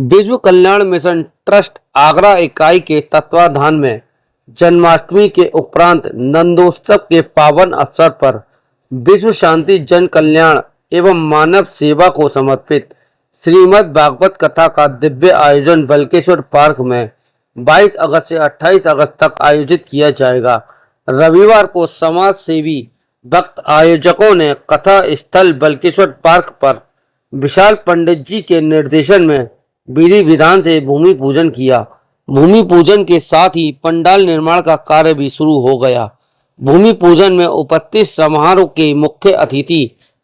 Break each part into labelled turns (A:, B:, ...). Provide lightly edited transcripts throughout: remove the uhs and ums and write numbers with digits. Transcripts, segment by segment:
A: विश्व कल्याण mission trust Agra इकाई के तत्वाधान में जन्माष्टमी के उपरांत नंदोत्सव के पावन अवसर पर विश्व शांति, जन कल्याण एवं मानव सेवा को समर्पित श्रीमद् भागवत कथा का दिव्य आयोजन बल्केश्वर पार्क में 22 अगस्त से 28 अगस्त तक आयोजित किया जाएगा। रविवार को समाज सेवी भक्त आयोजकों ने कथा स्थल बल्केश्वर पार्क पर विशाल पंडित जी के निर्देशन में विधि विधान से भूमि पूजन किया। भूमि पूजन के साथ ही पंडाल निर्माण का कार्य भी शुरू हो गया। भूमि पूजन में उपस्थित समारोह के मुख्य अतिथि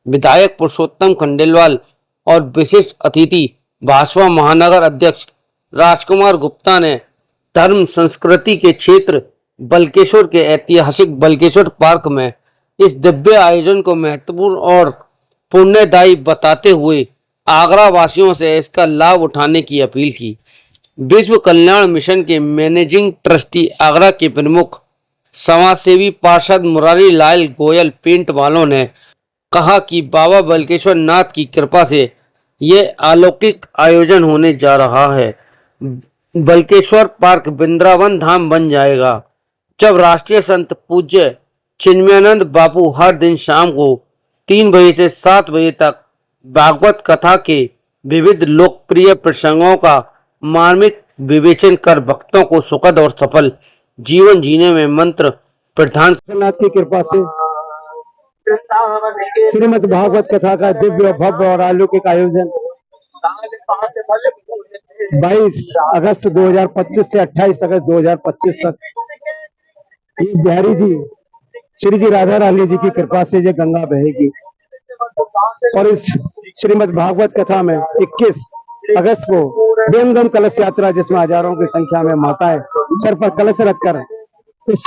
A: विधायक पुरुषोत्तम खंडेलवाल और विशिष्ट अतिथि भाजपा महानगर अध्यक्ष राजकुमार गुप्ता ने धर्म संस्कृति के क्षेत्र बल्केश्वर के ऐतिहासिक बल्केश्वर पार्क में इस दिव्य आयोजन को महत्वपूर्ण और पुण्यदायी बताते हुए आगरा वासियों से इसका लाभ उठाने की अपील की। विश्व कल्याण मिशन के मैनेजिंग ट्रस्टी आगरा के प्रमुख समाजसेवी पार्षद मुरारी लाल गोयल पेंट वालों ने कहा कि बाबा बल्केश्वर नाथ की कृपा से ये अलौकिक आयोजन होने जा रहा है। बल्केश्वर पार्क वृंदावन धाम बन जाएगा, जब राष्ट्रीय संत पूज्य चिन्मयानंद बापू हर दिन शाम को 3 बजे से 7 बजे तक भागवत कथा के विविध लोकप्रिय प्रसंगों का मार्मिक विवेचन कर भक्तों को सुखद और सफल जीवन जीने में मंत्र प्रदान।
B: नाथ की कृपा से श्रीमद् भागवत कथा का दिव्य भव्य और अलौकिक आयोजन 22 अगस्त 2025 से 28 अगस्त 2025 तक ये बिहारी जी श्री जी राधा रानी जी की कृपा से ये गंगा बहेगी। और इस श्रीमद् भागवत कथा में 21 अगस्त को वेमगम कलश यात्रा, जिसमें हजारों की संख्या में माताएं सर पर कलश रखकर इस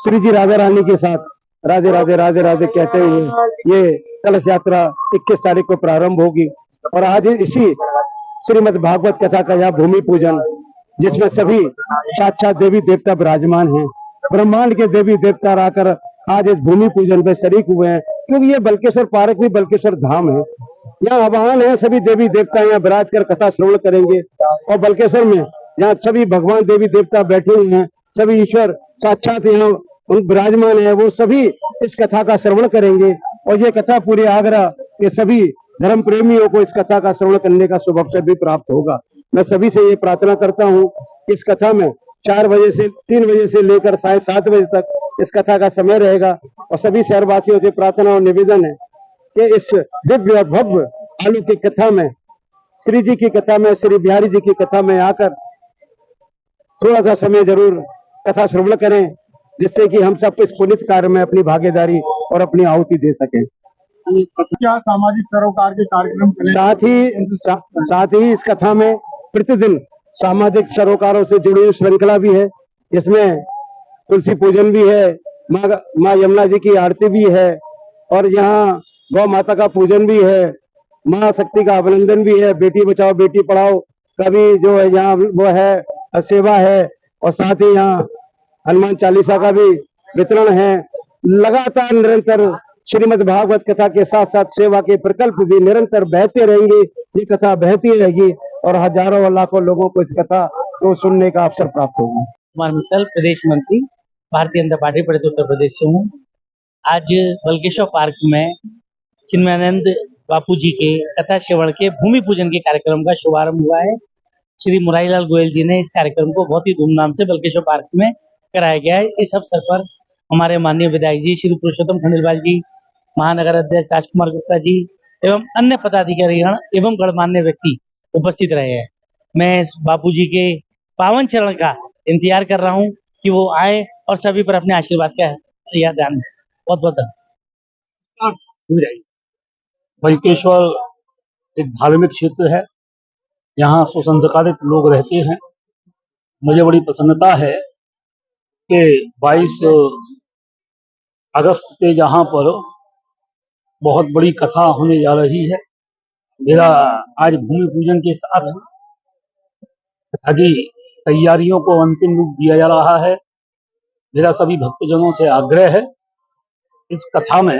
B: श्री जी राधा रानी के साथ राधे राधे राधे राधे कहते हुए ये कलश यात्रा 21 तारीख को प्रारंभ होगी। और आज इसी श्रीमद् भागवत कथा का यह भूमि पूजन, जिसमें सभी साक्षात देवी देवता विराजमान हैं, ब्रह्मांड के देवी देवता आकर आज इस भूमि पूजन में शरीक हुए हैं, क्योंकि ये बल्केश्वर पार्क भी बल्केश्वर धाम है। यहाँ आवाहन है, सभी देवी देवता यहाँ विराज कर कथा श्रवण करेंगे। और बल्केश्वर में जहाँ सभी भगवान देवी देवता बैठे हुए हैं, सभी ईश्वर साक्षात यहाँ विराजमान है, वो सभी इस कथा का श्रवण करेंगे। और ये कथा पूरे आगरा के सभी धर्म प्रेमियों को इस कथा का श्रवण करने का शुभ अवसर भी प्राप्त होगा। मैं सभी से ये प्रार्थना करता हूँ, इस कथा में 4 बजे से 3 बजे से लेकर 7:30 बजे तक इस कथा का समय रहेगा। और सभी शहरवासियों से प्रार्थना और निवेदन है कि इस दिव्य और भव्य अलौकिक कथा में, श्री जी की कथा में, श्री बिहारी जी की कथा में आकर थोड़ा सा समय जरूर कथा श्रवण करें, जिससे कि हम सब इस पुनित कार्य में अपनी भागीदारी और अपनी आहुति दे सकें।
C: क्या सामाजिक सरोकार के कार्यक्रम
B: साथ ही इस कथा में प्रतिदिन सामाजिक सरोकारों से जुड़ी हुई श्रृंखला भी है, जिसमें तुलसी पूजन भी है, माँ यमुना जी की आरती भी है, और यहाँ गौ माता का पूजन भी है, माँ शक्ति का अभिनंदन भी है, बेटी बचाओ बेटी पढ़ाओ का भी जो है यहाँ वो है सेवा है। और साथ ही यहाँ हनुमान चालीसा का भी वितरण है। लगातार निरंतर श्रीमद् भागवत कथा के साथ साथ सेवा के प्रकल्प भी निरंतर बहते रहेंगे। ये कथा बहती रहेगी और हजारों और लाखों लोगों को इस कथा को सुनने का अवसर प्राप्त होगा।
D: कुमार मित्तल, प्रदेश मंत्री, भारतीय जनता पार्टी प्रदेश उत्तर प्रदेश से हूँ। आज बल्केश्वर पार्क में चिन्मयानंद बापू जी के कथा श्रवण के भूमि पूजन के कार्यक्रम का शुभारंभ हुआ है। श्री मुरारी लाल गोयल जी ने इस कार्यक्रम को बहुत ही धूमधाम से बल्केश्वर पार्क में कराया गया है। इस अवसर पर हमारे माननीय विधायक जी श्री पुरुषोत्तम खंडेलवाल जी, महानगर अध्यक्ष राजकुमार गुप्ता जी एवं अन्य पदाधिकारीगण एवं गणमान्य व्यक्ति उपस्थित रहे हैं। मैं इस बापू जी के पावन चरण का इंतजार कर रहा हूँ कि वो आए और सभी पर अपने आशीर्वाद का यह ध्यान दें। बहुत बहुत धन्यवाद।
E: बल्केश्वर एक धार्मिक क्षेत्र है, यहाँ सुसंस्कारित लोग रहते हैं। मुझे बड़ी प्रसन्नता है कि 22 अगस्त से यहाँ पर बहुत बड़ी कथा होने जा रही है। मेरा आज भूमि पूजन के साथ कथा की तैयारियों को अंतिम रूप दिया जा रहा है। मेरा सभी भक्तजनों से आग्रह है, इस कथा में